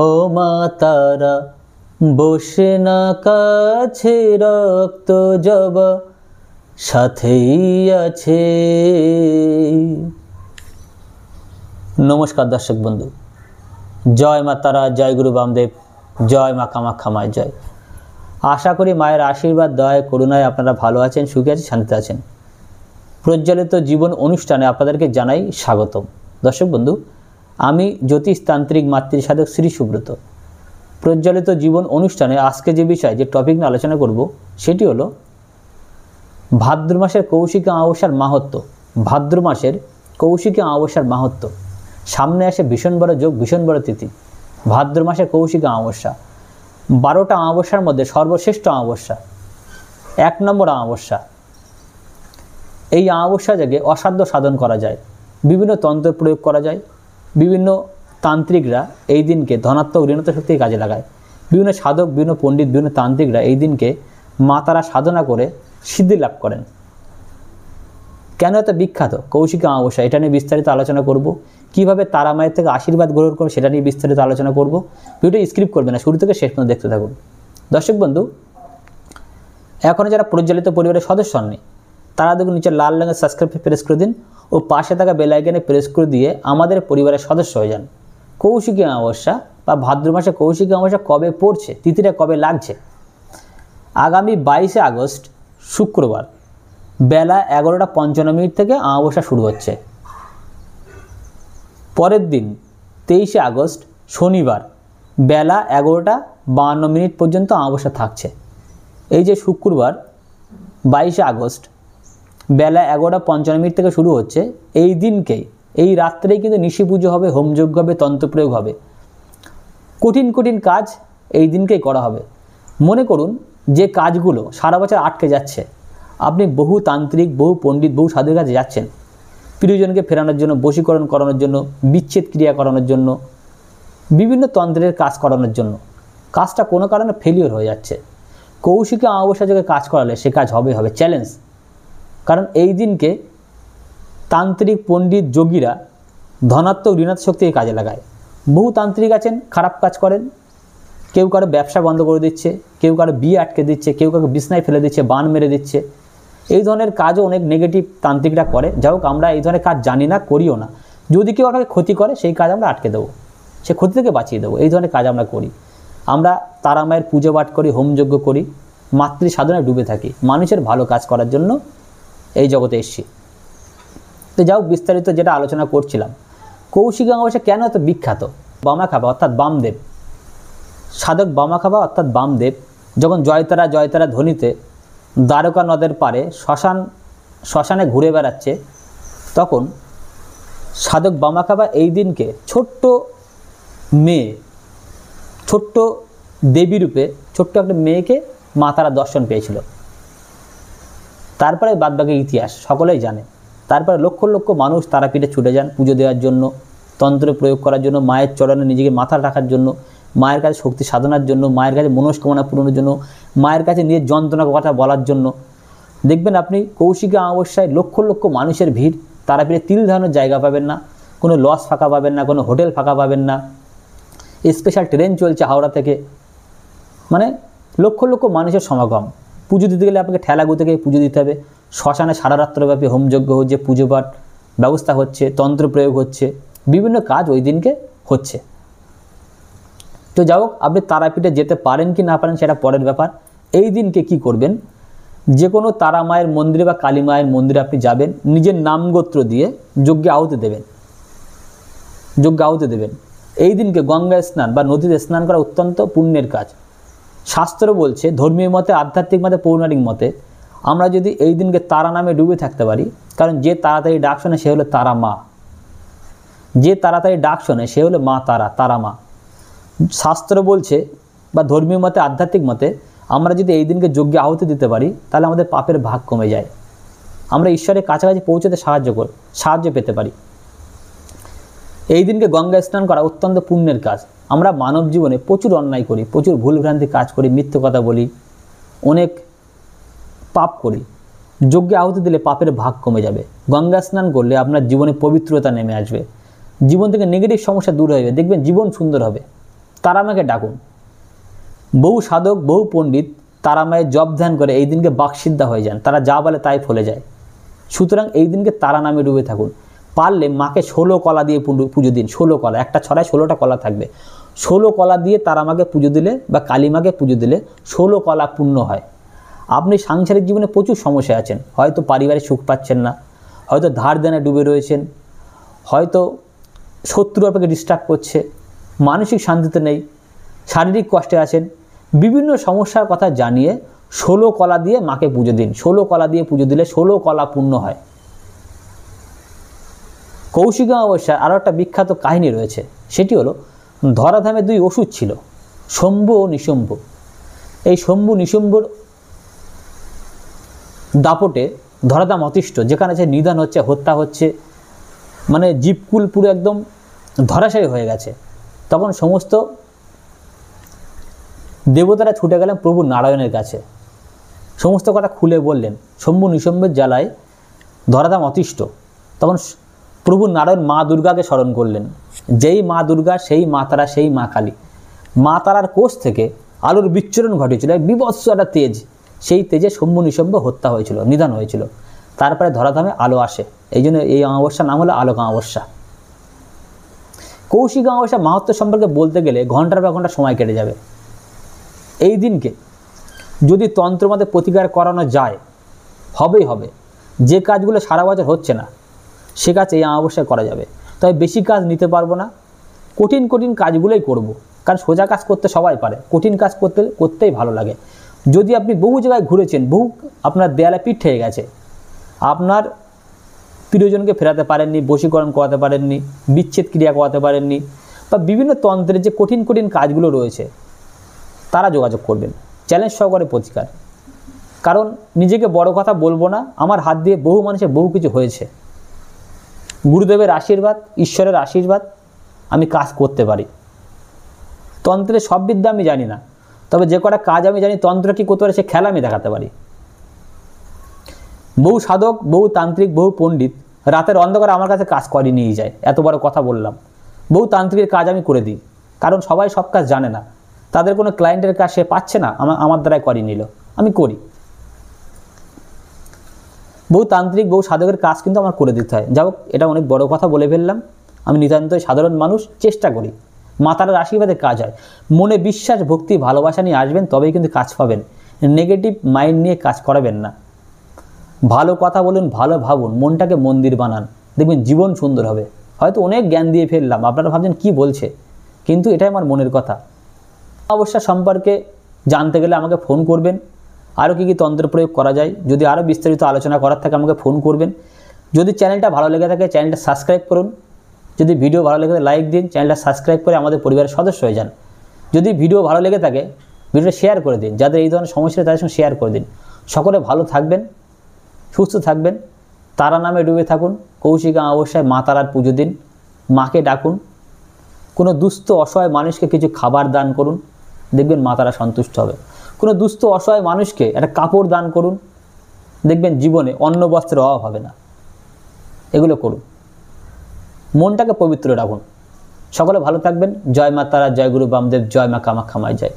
ও মা তারা বসে না কাছে, রক্ত জবা সাথেই আছে। নমস্কার দর্শক বন্ধু, জয় মা তারা, জয় গুরু বামদেব, জয় মা কামাখ্যা মায়ের জয়। আশা করি মায়ের আশীর্বাদ, দয়া, করুণায় আপনারা ভালো আছেন, সুখে আছেন, শান্তিতে আছেন। প্রজ্বলিত জীবন অনুষ্ঠানে আপনাদেরকে জানাই স্বাগতম। দর্শক বন্ধু, আমি জ্যোতিষতান্ত্রিক মাতৃসাধক শ্রী সুব্রত। প্রজ্বলিত জীবন অনুষ্ঠানে আজকে যে বিষয়, যে টপিক নিয়ে আলোচনা করব, সেটি হলো ভাদ্র মাসের কৌশিকী অমাবস্যার মাহাত্ম্য। ভাদ্র মাসের কৌশিকী অমাবস্যার মাহাত্ম্য। সামনে আসে ভীষণ বড় যোগ, ভীষণ বড় তিথি, ভাদ্র মাসের কৌশিকী অমাবস্যা। 12টা অমাবস্যার মধ্যে সর্বশ্রেষ্ঠ অমাবস্যা, 1 নম্বর অমাবস্যা। এই অমাবস্যা থেকে অসাধ্য সাধন করা যায়, বিভিন্ন তন্ত্র প্রয়োগ করা যায়। বিভিন্ন তান্ত্রিকরা এই দিনকে ধনাত্মক ঋণাত্মক শক্তির কাজে লাগায়। বিভিন্ন সাধক, বিভিন্ন পণ্ডিত, বিভিন্ন তান্ত্রিকরা এই দিনকে মা তারা সাধনা করে সিদ্ধি লাভ করেন। কেন এত বিখ্যাত কৌশিকী অমাবস্যা, এটা নিয়ে বিস্তারিত আলোচনা করব। কিভাবে তারা মায়ের থেকে আশীর্বাদ গ্রহণ করবে সেটা নিয়ে বিস্তারিত আলোচনা করব। ভিডিওটি স্কিপ করবে না, শুরু থেকে শেষ পর্যন্ত দেখতে থাকুন। দর্শক বন্ধু, এখনও যারা প্রজ্বলিত পরিবারের সদস্য হননি, তারা দেখুন নিচে লাল রঙের সাবস্ক্রাইব প্রেস করে দিন ও পাশে থাকা বেল আইকনে প্রেস করে দিয়ে আমাদের পরিবারের সদস্য হয়ে যান। কৌশিকী অমাবস্যা বা ভাদ্র মাসে কৌশিকী অমাবস্যা কবে পড়ছে, তিথিটা কবে লাগছে? আগামী 22শে আগস্ট শুক্রবার বেলা 11টা 55 থেকে অমাবস্যা শুরু হচ্ছে। পরের দিন 23শে আগস্ট শনিবার বেলা 11টা 52 পর্যন্ত অমাবস্যা থাকছে। এই যে শুক্রবার 22শে আগস্ট বেলা 11টা 55 থেকে শুরু হচ্ছে, এই দিনকেই, এই রাত্রেই কিন্তু নিশি পুজো হবে, হোমযজ্ঞ হবে, তন্ত্রপ্রয়োগ হবে। কঠিন কঠিন কাজ এই দিনকেই করা হবে। মনে করুন যে কাজগুলো সারা বছর আটকে যাচ্ছে, আপনি বহু তান্ত্রিক, বহু পণ্ডিত, বহু সাধুর কাছে যাচ্ছেন প্রিয়জনকে ফেরানোর জন্য, বশীকরণ করানোর জন্য, বিচ্ছেদ ক্রিয়া করানোর জন্য, বিভিন্ন তন্ত্রের কাজ করানোর জন্য, কাজটা কোনো কারণে ফেলিওর হয়ে যাচ্ছে। কৌশিকী অমাবস্যা যোগে কাজ করালে সে কাজ হবে চ্যালেঞ্জ। কারণ এই দিনকে তান্ত্রিক, পণ্ডিত, যোগীরা ধনাত্মক ঋণাত্মক শক্তিকে কাজে লাগায়। বহু তান্ত্রিক আছেন খারাপ কাজ করেন, কেউ কারো ব্যবসা বন্ধ করে দিচ্ছে, কেউ কারো বিয়ে আটকে দিচ্ছে, কেউ কারো বিছনায় ফেলে দিচ্ছে, বান মেরে দিচ্ছে। এই ধরনের কাজও অনেক নেগেটিভ তান্ত্রিকরা করে। যাই হোক, আমরা এই ধরনের কাজ জানি না, করিও না। যদি কেউ আমাকে ক্ষতি করে সেই কাজ আমরা আটকে দেবো, সে ক্ষতি থেকে বাঁচিয়ে দেবো। এই ধরনের কাজ আমরা করি। আমরা তারা মায়ের পুজো পাঠ করি, হোমযজ্ঞ করি, মাতৃ সাধনায় ডুবে থাকি, মানুষের ভালো কাজ করার জন্য এই জগতে এসেছি। তো যাও বিস্তারিত যেটা আলোচনা করছিলাম, কৌশিকী অমাবস্যা কেন এত বিখ্যাত? বামাখ্যাপা অর্থাৎ বামদেব, সাধক বামাখ্যাপা অর্থাৎ বামদেব যখন জয়তারা জয়তারা ধ্বনিতে দ্বারকা নদের পারে শ্মশানে ঘুরে বেড়াচ্ছে, তখন সাধক বামাখ্যাপা এই দিনকে ছোট্ট মেয়ে, ছোট্ট দেবী রূপে ছোট্ট একটা মেয়েকে মা তারা দর্শন পেয়েছিল। তারপরে বাদবাকি ইতিহাস সকলেই জানে। তারপরে লক্ষ লক্ষ মানুষ তারাপীঠে ছুটে যান পুজো দেওয়ার জন্য, তন্ত্র প্রয়োগ করার জন্য, মায়ের চরণে নিজেকে মাথা রাখার জন্য, মায়ের কাছে শক্তি সাধনার জন্য, মায়ের কাছে মনস্কামনা পূরণের জন্য, মায়ের কাছে নিজের যন্ত্রণার কথা বলার জন্য। দেখবেন আপনি কৌশিকী অমাবস্যায় লক্ষ লক্ষ মানুষের ভিড়। তারাপীঠে তিল ধারণের জায়গা পাবেন না, কোনো লজ ফাঁকা পাবেন না, কোনো হোটেল ফাঁকা পাবেন না। স্পেশাল ট্রেন চলছে হাওড়া থেকে, মানে লক্ষ লক্ষ মানুষের সমাগম। পুজো দিতে গেলে আপনাকে ঠেলাগু থেকে পুজো দিতে হবে। শ্মশানে সারা রাত্রব্যাপী হোমযজ্ঞ হচ্ছে, পুজো পাঠ ব্যবস্থা হচ্ছে, তন্ত্র প্রয়োগ হচ্ছে, বিভিন্ন কাজ ওই দিনকে হচ্ছে। তো যাই হোক, আপনি তারাপীঠে যেতে পারেন কি না পারেন সেটা পরের ব্যাপার। এই দিনকে কি করবেন, যে কোনো তারা মায়ের মন্দিরে বা কালী মায়ের মন্দিরে আপনি যাবেন, নিজের নামগোত্র দিয়ে যজ্ঞে আহুতি দেবেন, যজ্ঞে আহুতি দেবেন। এই দিনকে গঙ্গা স্নান বা নদীতে স্নান করা অত্যন্ত পুণ্যের কাজ। শাস্ত্র বলছে, ধর্মীয় মতে, আধ্যাত্মিক মতে, পৌরাণিক মতে, আমরা যদি এই দিনকে তারা নামে ডুবে থাকতে পারি, কারণ যে তাড়াতাড়ি ডাক শোনে সে হলো তারা মা, যে তাড়াতাড়ি ডাক শোনে সে হলো মা তারা, তারা মা। শাস্ত্র বলছে বা ধর্মীয় মতে, আধ্যাত্মিক মতে, আমরা যদি এই দিনকে যজ্ঞে আহুতি দিতে পারি তাহলে আমাদের পাপের ভাগ কমে যায়, আমরা ঈশ্বরের কাছাকাছি পৌঁছতে সাহায্য পেতে পারি। এই দিনকে গঙ্গা স্নান করা অত্যন্ত পুণ্যের কাজ। আমরা মানব জীবনে প্রচুর অন্যায় করি, প্রচুর ভুলভ্রান্তি কাজ করি, মিথ্যে কথা বলি, অনেক পাপ করি। যজ্ঞে আহুতি দিলে পাপের ভাগ কমে যাবে। গঙ্গা স্নান করলে আপনার জীবনে পবিত্রতা নেমে আসবে, জীবন থেকে নেগেটিভ সমস্যা দূর হয়ে যাবে, দেখবেন জীবন সুন্দর হবে। তারা মাকে ডাকুন। বহু সাধক বহু পণ্ডিত তারা মায়ের জপ ধ্যান করে এই দিনকে বাকসিদ্ধা হয়ে যান, তারা যা বলে তাই ফলে যায়। সুতরাং এই দিনকে তারা নামে ডুবে থাকুন। পারলে মাকে 16 কলা দিয়ে পুজো দিন। 16 কলা, একটা ছড়ায় 16টা কলা থাকবে। 16 কলা দিয়ে তারা মাকে পুজো দিলে বা কালী মাকে পুজো দিলে 16 কলা পূর্ণ হয়। আপনি সাংসারিক জীবনে প্রচুর সমস্যা আছেন, হয়তো পারিবারিক সুখ পাচ্ছেন না, হয়তো ধার দেনা ডুবে রয়েছেন, হয়তো শত্রু আপনাকে ডিস্টার্ব করছে, মানসিক শান্তিতে নেই, শারীরিক কষ্টে আছেন, বিভিন্ন সমস্যার কথা জানিয়ে 16 কলা দিয়ে মাকে পুজো দিন। 16 কলা দিয়ে পুজো দিলে 16 কলা পূর্ণ হয়। কৌশিক অমাবস্যার আরও একটা বিখ্যাত কাহিনী রয়েছে, সেটি হলো ধরাধামে 2 অসুর ছিল, শম্ভু ও নিশম্ভ। এই শম্ভু নিশম্ভুর দাপটে ধরাধাম অতিষ্ঠ, যেখানে যে নিধন হচ্ছে, হত্যা হচ্ছে, মানে জীবকুল পুরো একদম ধরাশায়ী হয়ে গেছে। তখন সমস্ত দেবতারা ছুটে গেলেন প্রভু নারায়ণের কাছে, সমস্ত কথা খুলে বললেন। শম্ভু নিশম্ভের জ্বালায় ধরাধাম অতিষ্ঠ। তখন প্রভু নারায়ণ মা দুর্গাকে স্মরণ করলেন। যেই মা দুর্গা সেই মা তারা, সেই মা কালী। মা তারার কোষ থেকে আলোর বিচ্ছুরণ ঘটেছিল, বিভৎস একটা তেজ। সেই তেজে শম্ভু নিশম্ভ হত্যা হয়েছিল, নিধন হয়েছিল। তারপরে ধরাধামে আলো আসে। এই জন্য এই অমাবস্যার নাম হলো আলোক অমাবস্যা। কৌশিক অমাবস্যা মাহাত্ম্য সম্পর্কে বলতে গেলে ঘন্টার পর ঘন্টা সময় কেটে যাবে। এই দিনকে যদি তন্ত্রমতে প্রতিকার করানো যায়, হবেই হবে। যে কাজগুলো সারা বছর হচ্ছে না, সে কাজ এই অমাবস্যায় করা যাবে। তবে বেশি কাজ নিতে পারবো না, কঠিন কঠিন কাজগুলোই করব। কারণ সোজা কাজ করতে সবাই পারে, কঠিন কাজ করতেই ভালো লাগে। যদি আপনি বহু জায়গায় ঘুরেছেন, বহু আপনার দেয়ালে পিঠ হয়ে গেছে, আপনার প্রিয়জনকে ফেরাতে পারেননি, বশীকরণ করাতে পারেননি, বিচ্ছেদ ক্রিয়া করাতে পারেননি, বা বিভিন্ন তন্ত্রের যে কঠিন কঠিন কাজগুলো রয়েছে, তারা যোগাযোগ করবেন, চ্যালেঞ্জ সহকারে প্রতিকার। কারণ নিজেকে বড় কথা বলবো না, আমার হাত দিয়ে বহু মানুষের বহু কিছু হয়েছে। গুরুদেবের আশীর্বাদ, ঈশ্বরের আশীর্বাদ, আমি কাজ করতে পারি। তন্ত্রের সব বিদ্যা আমি জানি না, তবে যে কটা কাজ আমি জানি তন্ত্র কী করতে পারে সে খেলা আমি দেখাতে পারি। বহু সাধক, বহু তান্ত্রিক, বহু পণ্ডিত রাতের অন্ধকারে আমার কাছে কাজ করে নিয়ে যায়। এত বড় কথা বললাম। বহু তান্ত্রিকের কাজ আমি করে দিই, কারণ সবাই সব কাজ জানে না। তাদের কোনো ক্লায়েন্টের কাজ সে পাচ্ছে না, আমার দ্বারাই করিয়ে নিল, আমি করি। বহু তান্ত্রিক, বহু সাধকের কাজ কিন্তু আমার করে দিতে হয়। যাই হোক, এটা অনেক বড় কথা বলে ফেললাম। আমি নিতান্তই সাধারণ মানুষ, চেষ্টা করি। মাতার আশীর্বাদে কাজ হয়। মনে বিশ্বাস, ভক্তি, ভালোবাসা নিয়ে আসবেন, তবেই কিন্তু কাজ পাবেন। নেগেটিভ মাইন্ড নিয়ে কাজ করাবেন না। ভালো কথা বলুন, ভালো ভাবুন, মনটাকে মন্দির বানান, দেখবেন জীবন সুন্দর হবে। হয়তো অনেক জ্ঞান দিয়ে ফেললাম, আপনারা ভাবছেন কি বলছে, কিন্তু এটাই আমার মনের কথা। অমাবস্যা সম্পর্কে জানতে গেলে আমাকে ফোন করবেন। আরও কী কী তন্ত্র প্রয়োগ করা যায়, যদি আরও বিস্তারিত আলোচনা করার থাকে আমাকে ফোন করবেন। যদি চ্যানেলটা ভালো লেগে থাকে চ্যানেলটা সাবস্ক্রাইব করুন। যদি ভিডিও ভালো লেগে থাকে লাইক দিন, চ্যানেলটা সাবস্ক্রাইব করে আমাদের পরিবারের সদস্য হয়ে যান। যদি ভিডিও ভালো লেগে থাকে ভিডিওটা শেয়ার করে দিন, যাদের এই ধরনের সমস্যা তাদের সঙ্গে শেয়ার করে দিন। সকলে ভালো থাকবেন, সুস্থ থাকবেন, তারা নামে ডুবে থাকুন। কৌশিক অমাবস্যায় মা তারার পুজো দিন, মাকে ডাকুন, কোনো দুস্থ অসহায় মানুষকে কিছু খাবার দান করুন, দেখবেন মা তারা সন্তুষ্ট হবে। কোনো দুস্থ অসহায় মানুষকে একটা কাপড় দান করুন, দেখবেন জীবনে অন্ন বস্ত্রের অভাব হবে না। এগুলো করুন, মনটাকে পবিত্র রাখুন। সকলে ভালো থাকবেন। জয় মা তারা, জয় গুরু বামদেব, জয় মা কামাখ্যা মায়, জয়।